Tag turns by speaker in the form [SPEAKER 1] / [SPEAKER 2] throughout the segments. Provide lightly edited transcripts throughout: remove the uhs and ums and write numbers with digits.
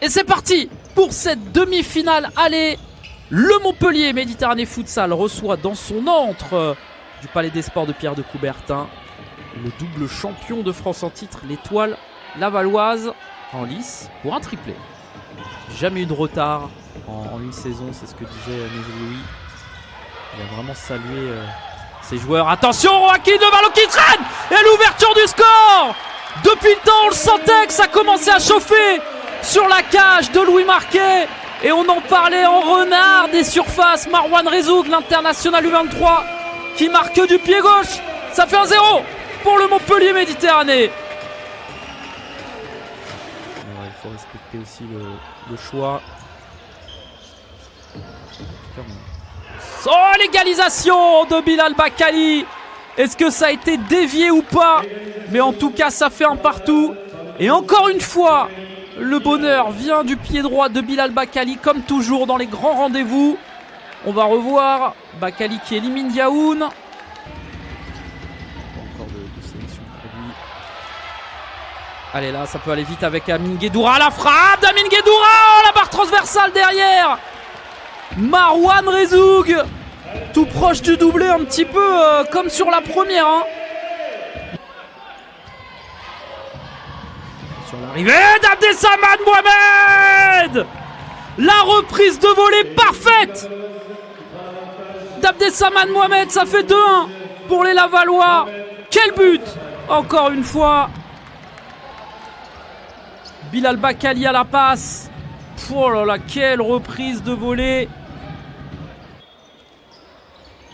[SPEAKER 1] Et c'est parti pour cette demi-finale. Allez, le Montpellier Méditerranée Futsal reçoit dans son antre du Palais des Sports de Pierre de Coubertin le double champion de France en titre, l'étoile lavalloise, en lice pour un triplé. Jamais eu de retard en une saison, c'est ce que disait Louis. Il a vraiment salué ses joueurs. Attention, Joaquin, le ballon qui traîne et l'ouverture du score. Depuis le temps, on le sentait que ça commençait à chauffer sur la cage de Louis Marquet. Et on en parlait en renard des surfaces. Marwan Rezoug, l'international U23, qui marque du pied gauche. Ça fait 1-0 pour le Montpellier Méditerranée. Il faut respecter aussi le choix. Oh, l'égalisation de Bilal Bakali. Est-ce que ça a été dévié ou pas? Mais en tout cas, ça fait un partout. Et encore une fois, le bonheur vient du pied droit de Bilal Bakali, comme toujours dans les grands rendez-vous. On va revoir Bakali qui élimine Yaoun. Encore de sélection pour lui. Allez, là, ça peut aller vite avec Amine Guédoura. La frappe d'Amine Guédoura. Oh, la barre transversale derrière. Marwan Rezoug, tout proche du doublé, un petit peu comme sur la première. Sur l'arrivée d'Abdessamad Mohamed. La reprise de volée parfaite d'Abdessamad Mohamed, ça fait 2-1 pour les Lavallois. Quel but! Encore une fois. Bilal Bakali à la passe. Oh là là, quelle reprise de volée.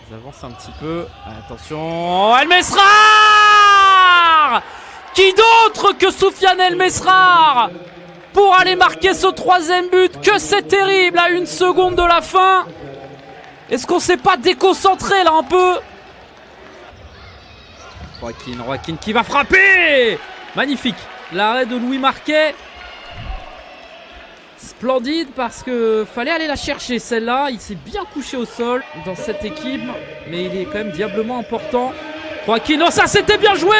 [SPEAKER 1] Ils avancent un petit peu. Attention, El Mesrar. Qui d'autre que Soufiane El Mesrar pour aller marquer ce troisième but? Que c'est terrible à 1 seconde de la fin. Est-ce qu'on s'est pas déconcentré là un peu? Joaquin qui va frapper. Magnifique. L'arrêt de Louis Marquet. Splendide parce que fallait aller la chercher celle-là. Il s'est bien couché au sol dans cette équipe. Mais il est quand même diablement important. Joaquin, oh, ça c'était bien joué.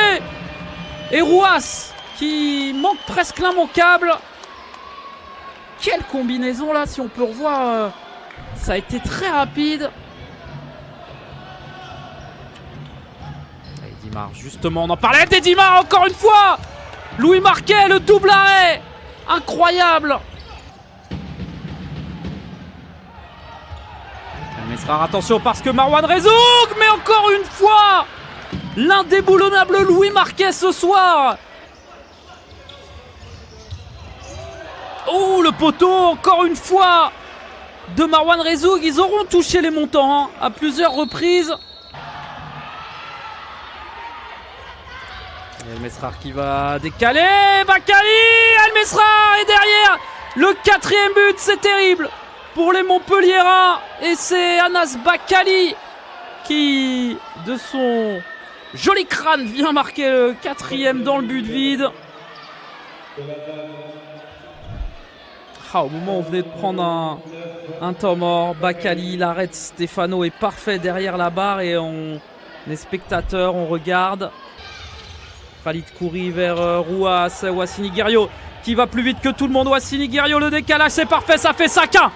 [SPEAKER 1] Et Rouas qui manque presque l'immanquable. Quelle combinaison là, si on peut revoir. Ça a été très rapide. Et Dimar, justement, on en parlait des Dimar encore une fois. Louis Marquet, le double arrêt. Incroyable. Mesrar, attention parce que Marwan Rezoug, mais encore une fois, l'indéboulonnable Louis Marquet ce soir. Oh, le poteau, encore une fois, de Marwan Rezoug. Ils auront touché les montants à plusieurs reprises. El Mesrar qui va décaler. Bakali, El Mesrar est derrière. Le 4e but, c'est terrible pour les Montpelliérains. Et c'est Anas Bakali qui, de son joli crâne, vient marquer le 4e dans le but vide. Au moment où on venait de prendre un temps mort, Bakali, l'arrêt de Stéphano est parfait derrière la barre et on est spectateur, on regarde. Khalid Khoury vers Rouas, Wassini Guerriot qui va plus vite que tout le monde. Wassini Guerriot, le décalage c'est parfait, ça fait 5-1.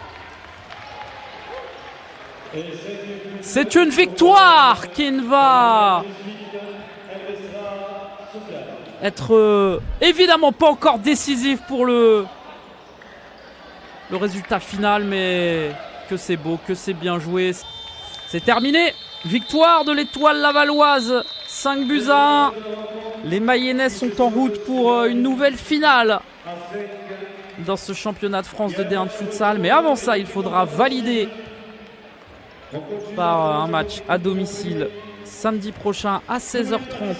[SPEAKER 1] C'est une victoire qui ne va être évidemment pas encore décisive pour le résultat final, mais que c'est beau, que c'est bien joué. C'est terminé. Victoire de l'étoile lavalloise, 5-1. Les Mayennais sont en route pour une nouvelle finale dans ce championnat de France de D1 de futsal. Mais avant ça, il faudra valider par un match à domicile samedi prochain à 16h30